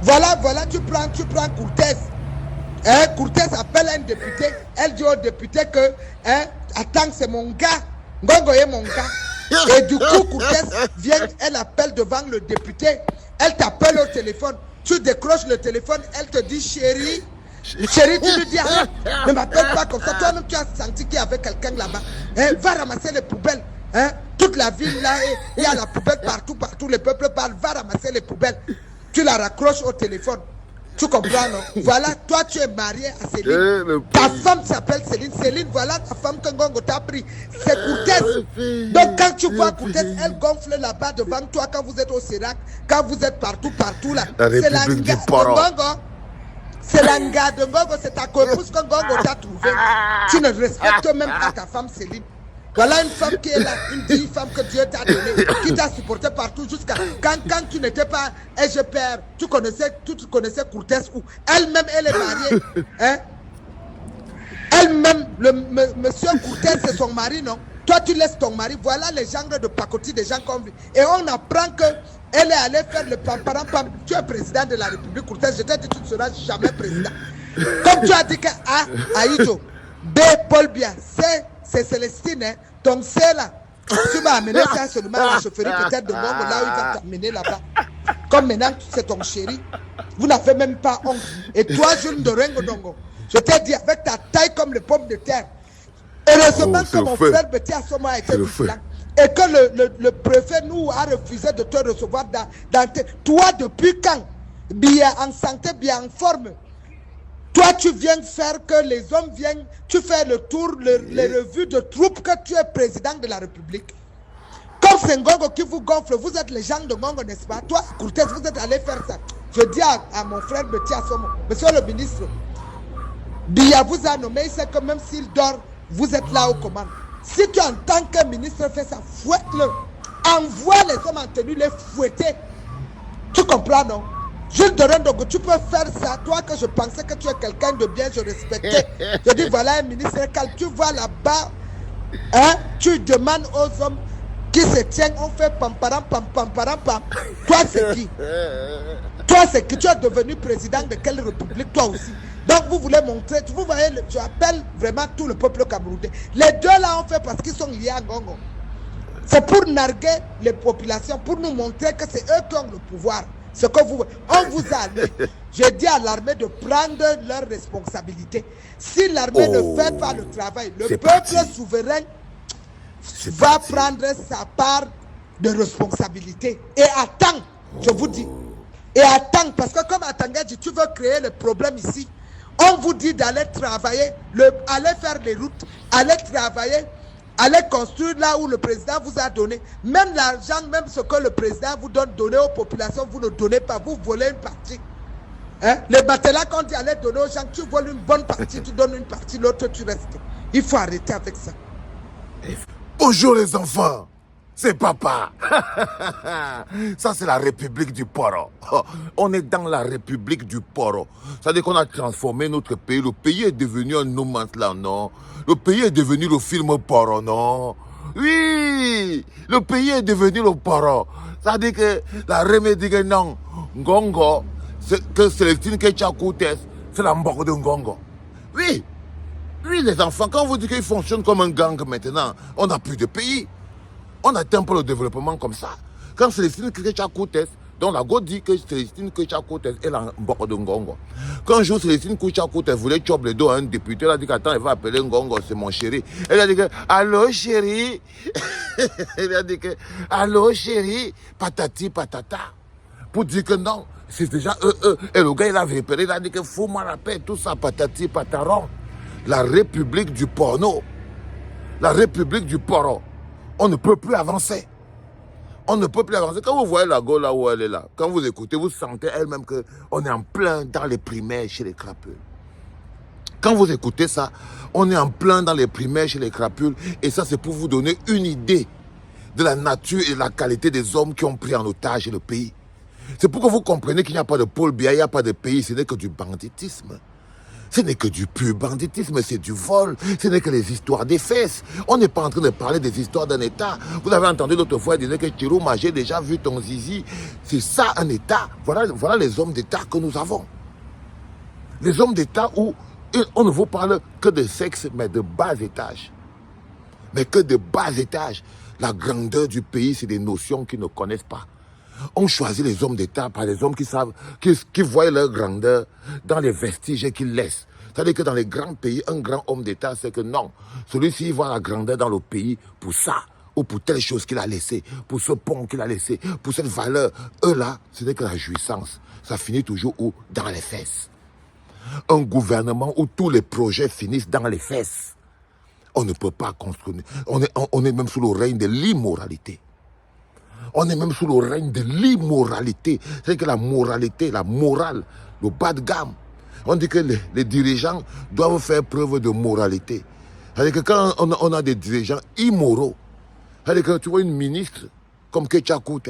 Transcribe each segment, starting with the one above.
Voilà, tu prends Cortez. Hein, Cortez appelle un député, elle dit au député que, hein, attends, c'est mon gars, Ngongo est mon gars. Et du coup, Cortez vient, elle appelle devant le député, elle t'appelle au téléphone, tu décroches le téléphone, elle te dit chérie, tu lui dis arrête, ne m'appelle pas comme ça, toi-même tu as senti qu'il y avait quelqu'un là-bas, hein, va ramasser les poubelles, hein, toute la ville là, il y a la poubelle partout, le peuple parle, va ramasser les poubelles, tu la raccroches au téléphone. Tu comprends, non? Voilà, toi tu es marié à Céline. Ta femme s'appelle Céline. Céline, voilà ta femme que Ngongo t'a pris. C'est Cortez. Donc quand tu vois Cortez, elle gonfle là-bas devant toi quand vous êtes au Sérac, quand vous êtes partout là. C'est la République du Poro. C'est l'anga de Ngongo, c'est ta copousse que Ngongo t'a trouvé. Tu ne respectes même pas ta femme Céline. Voilà une femme qui est là, une vieille femme que Dieu t'a donnée, qui t'a supporté partout jusqu'à quand tu n'étais pas SGPR, tu connaissais Cortez ou elle-même elle est mariée, hein? Elle-même, monsieur Cortez c'est son mari, non? Toi tu laisses ton mari, voilà les genres de pacotille des gens comme lui. Et on apprend que elle est allée faire le pam. Tu es président de la République Cortez, je t'ai dit tu ne seras jamais président. Comme tu as dit que A, Aïdjo, B, Paul Biya, c'est Célestine, hein? Donc c'est là. Tu m'as amené ça seulement à la chaufferie peut-être de Ngongo, là où il va t'amener là-bas. Comme maintenant c'est ton chéri. Vous n'avez même pas honte. Et toi, Jules de Rengo Dongo, je t'ai dit avec ta taille comme les pommes de terre. Heureusement que mon frère Betty Assoma a été vigilant. Et que le préfet nous a refusé de te recevoir dans tes... Toi, depuis quand? Bien en santé, bien en forme. Toi, tu viens faire que les hommes viennent, tu fais le tour, les revues de troupes que tu es président de la République. Comme c'est Ngongo qui vous gonfle, vous êtes les gens de Ngongo, n'est-ce pas? Toi, Cortez, vous êtes allé faire ça. Je dis à mon frère Betty Assomo, monsieur le ministre, Biya vous a nommé, il sait que même s'il dort, vous êtes là aux commandes. Si tu en tant que ministre fais ça, fouette-le. Envoie les hommes en tenue, les fouetter. Tu comprends, non? Jules de Rendogo, tu peux faire ça, toi que je pensais que tu es quelqu'un de bien, je respectais. Je dis, voilà un ministre calme, tu vas là-bas, hein, tu demandes aux hommes qui se tiennent, on fait pam. Toi, c'est qui? Toi, c'est qui? Tu es devenu président de quelle république, toi aussi? Donc, vous voulez montrer, vous voyez, tu appelles vraiment tout le peuple camerounais. Les deux là, on fait parce qu'ils sont liés à Ngongo. C'est pour narguer les populations, pour nous montrer que c'est eux qui ont le pouvoir. Ce que on vous a dit, j'ai dit à l'armée de prendre leurs responsabilités. Si l'armée ne fait pas le travail, le peuple souverain va prendre sa part de responsabilité. Et attends, je vous dis, et attends, parce que comme Atanga dit, tu veux créer le problème ici. On vous dit d'aller travailler, aller faire les routes, aller travailler, aller construire là où le président vous a donné. Même l'argent, même ce que le président vous donne, donner aux populations, vous ne donnez pas, vous volez une partie. Hein? Les matelas qu'on dit aller donner aux gens, tu voles une bonne partie, tu donnes une partie, l'autre tu restes. Il faut arrêter avec ça. Bonjour les enfants, c'est papa. Ça c'est la République du Poro. On est dans la République du Poro. Ça veut dire qu'on a transformé notre pays. Le pays est devenu un no man's land, non? Le pays est devenu le film Poro, non? Oui, le pays est devenu le Poro. Ça veut dire que la remède que non, Ngongo, que Célestine Kécha-Cortez, c'est la mort de Ngongo. Oui, oui les enfants, quand vous dites qu'ils fonctionnent comme un gang maintenant, on n'a plus de pays. On n'atteint pas le développement comme ça. Quand Célestine Kécha-Cortez, donc la go dit que Célestine Kécha-Cortez est la mort de Ngongo. Quand un jour Célestine Kécha-Cortez voulait choper le dos à un député, elle a dit qu'attends, elle va appeler Ngongo, c'est mon chéri. Elle a dit que, allô chéri. Elle a dit que, allô chéri, patati patata. Pour dire que non, c'est déjà eux. Et le gars, il avait repéré, il a dit que fous-moi la paix, tout ça, patati pataron. La République du porno. La République du poro. On ne peut plus avancer. On ne peut plus avancer. Quand vous voyez la go là où elle est là, quand vous écoutez, vous sentez elle-même qu'on est en plein dans les primaires chez les crapules. Quand vous écoutez ça, on est en plein dans les primaires chez les crapules. Et ça, c'est pour vous donner une idée de la nature et de la qualité des hommes qui ont pris en otage le pays. C'est pour que vous compreniez qu'il n'y a pas de Paul Biya, il n'y a pas de pays, ce n'est que du banditisme. Ce n'est que du pur banditisme, c'est du vol, ce n'est que les histoires des fesses. On n'est pas en train de parler des histoires d'un État. Vous avez entendu l'autre fois, il disait que Chirouma, j'ai déjà vu ton zizi. C'est ça un État. Voilà les hommes d'État que nous avons. Les hommes d'État où on ne vous parle que de sexe, mais de bas étage. Mais que de bas étage. La grandeur du pays, c'est des notions qu'ils ne connaissent pas. On choisit les hommes d'État par les hommes qui savent, qui voient leur grandeur dans les vestiges qu'ils laissent. C'est-à-dire que dans les grands pays, un grand homme d'État, c'est que non, celui-ci voit la grandeur dans le pays pour ça, ou pour telle chose qu'il a laissé, pour ce pont qu'il a laissé, pour cette valeur. Eux là, ce n'est que la jouissance. Ça finit toujours où? Dans les fesses. Un gouvernement où tous les projets finissent dans les fesses. On ne peut pas construire. On est même sous le règne de l'immoralité. On est même sous le règne de l'immoralité. C'est que la moralité, la morale, le bas de gamme. On dit que les dirigeants doivent faire preuve de moralité. C'est-à-dire que quand on a des dirigeants immoraux, c'est-à-dire que tu vois une ministre comme Ketia Koutes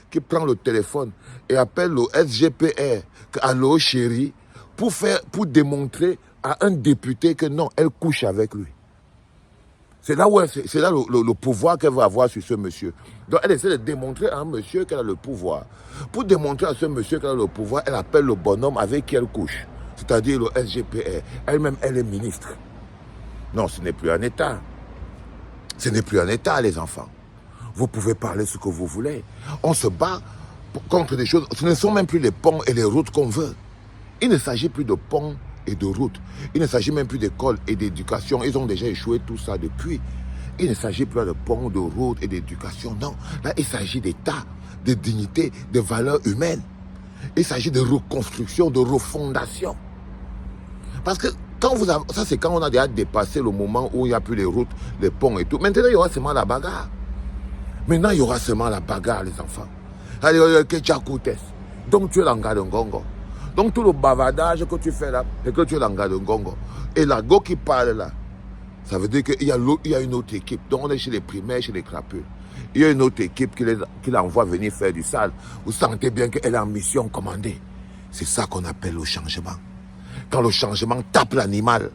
qui prend le téléphone et appelle le SGPR, allô chérie, pour démontrer à un député que non, elle couche avec lui. C'est là le pouvoir qu'elle va avoir sur ce monsieur. Donc elle essaie de démontrer à un monsieur qu'elle a le pouvoir. Pour démontrer à ce monsieur qu'elle a le pouvoir, elle appelle le bonhomme avec qui elle couche. C'est-à-dire le SGPR. Elle-même, elle est ministre. Non, ce n'est plus un État. Ce n'est plus un État, les enfants. Vous pouvez parler ce que vous voulez. On se bat contre des choses. Ce ne sont même plus les ponts et les routes qu'on veut. Il ne s'agit plus de ponts et de routes. Il ne s'agit même plus d'école et d'éducation. Ils ont déjà échoué tout ça depuis. Il ne s'agit plus de ponts, de routes et d'éducation. Non, là, il s'agit d'État, de dignité, de valeurs humaines. Il s'agit de reconstruction, de refondation. Parce que ça, c'est quand on a déjà dépassé le moment où il n'y a plus les routes, les ponts et tout. Maintenant, il y aura seulement la bagarre. Maintenant, il y aura seulement la bagarre, les enfants. Donc, tu es l'anga de Ngongo. Donc tout le bavardage que tu fais là, c'est que tu es l'anga de Ngongo. Et la go qui parle là, ça veut dire qu'il y a une autre équipe. Donc on est chez les primaires, chez les crapules. Il y a une autre équipe qui l'envoie venir faire du sale. Vous sentez bien qu'elle est en mission commandée. C'est ça qu'on appelle le changement. Quand le changement tape l'animal,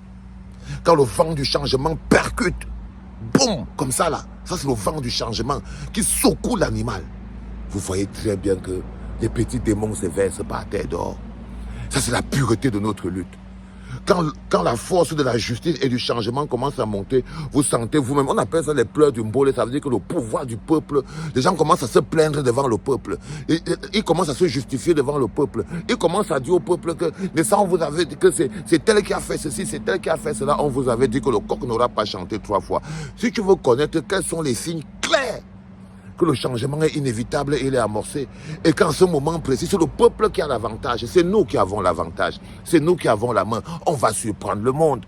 quand le vent du changement percute, boum, comme ça là, ça c'est le vent du changement qui secoue l'animal. Vous voyez très bien que les petits démons se versent par terre dehors. Ça, c'est la pureté de notre lutte. Quand la force de la justice et du changement commence à monter, vous sentez vous-même, on appelle ça les pleurs du Mbolé, ça veut dire que le pouvoir du peuple, les gens commencent à se plaindre devant le peuple. Ils commencent à se justifier devant le peuple. Ils commencent à dire au peuple que, mais ça, on vous avait dit que c'est tel qui a fait ceci, c'est tel qui a fait cela. On vous avait dit que le coq n'aura pas chanté 3 fois. Si tu veux connaître quels sont les signes clairs que le changement est inévitable et il est amorcé. Et qu'en ce moment précis, c'est le peuple qui a l'avantage. C'est nous qui avons l'avantage. C'est nous qui avons la main. On va surprendre le monde.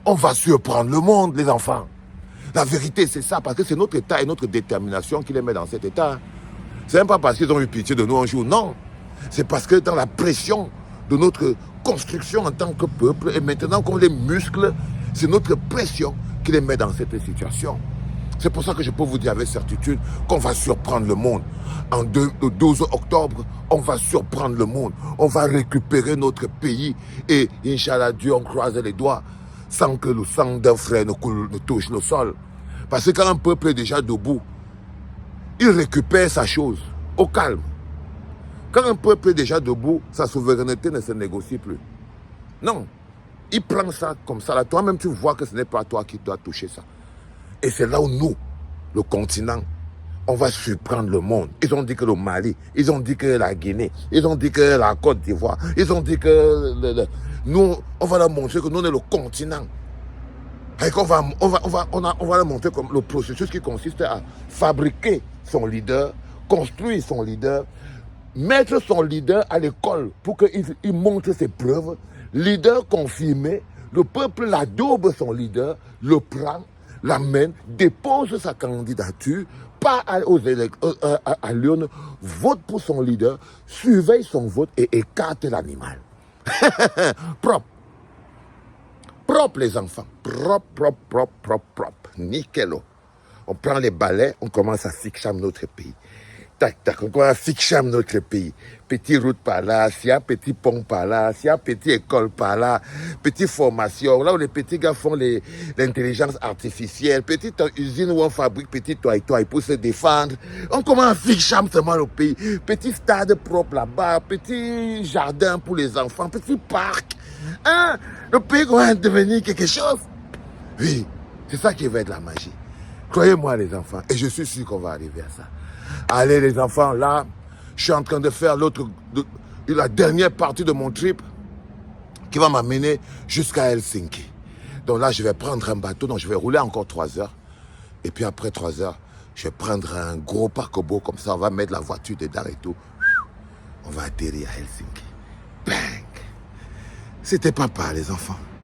On va surprendre le monde, les enfants. La vérité, c'est ça, parce que c'est notre état et notre détermination qui les met dans cet état. C'est même pas parce qu'ils ont eu pitié de nous un jour, non. C'est parce que dans la pression de notre construction en tant que peuple, et maintenant qu'on les muscle, c'est notre pression qui les met dans cette situation. C'est pour ça que je peux vous dire avec certitude qu'on va surprendre le monde. Le 12 octobre, on va surprendre le monde. On va récupérer notre pays. Et, Inch'Allah, Dieu, on croise les doigts sans que le sang d'un frère ne touche le sol. Parce que quand un peuple est déjà debout, il récupère sa chose au calme. Quand un peuple est déjà debout, sa souveraineté ne se négocie plus. Non, il prend ça comme ça. Là, toi-même, tu vois que ce n'est pas toi qui dois toucher ça. Et c'est là où nous, le continent, on va surprendre le monde. Ils ont dit que le Mali, ils ont dit que la Guinée, ils ont dit que la Côte d'Ivoire, ils ont dit que nous, on va leur montrer que nous, on est le continent. Et qu'on va leur montrer comme le processus qui consiste à fabriquer son leader, construire son leader, mettre son leader à l'école pour qu'il montre ses preuves. Leader confirmé, le peuple l'adobe son leader, le prend, l'amène, dépose sa candidature, part à l'urne, vote pour son leader, surveille son vote et écarte l'animal. Propre. Propre les enfants. Propre. Nickel. On prend les balais, on commence à fixer notre pays. Tac, tac, on va fixer notre pays. Petite route par là, s'il y a un petit pont par là, s'il y a une petite école par là, petite formation, là où les petits gars font l'intelligence artificielle, petite usine où on fabrique petit toit pour se défendre. On commence à fixer seulement le pays. Petit stade propre là-bas, petit jardin pour les enfants, petit parc. Hein? Le pays va devenir quelque chose. Oui, c'est ça qui va être la magie. Croyez-moi les enfants, et je suis sûr qu'on va arriver à ça. Allez les enfants, là, je suis en train de faire la dernière partie de mon trip qui va m'amener jusqu'à Helsinki. Donc là, je vais prendre un bateau, donc je vais rouler encore 3 heures. Et puis après 3 heures, je vais prendre un gros paquebot, comme ça, on va mettre la voiture dedans et tout. On va atterrir à Helsinki. Bang! C'était papa, les enfants.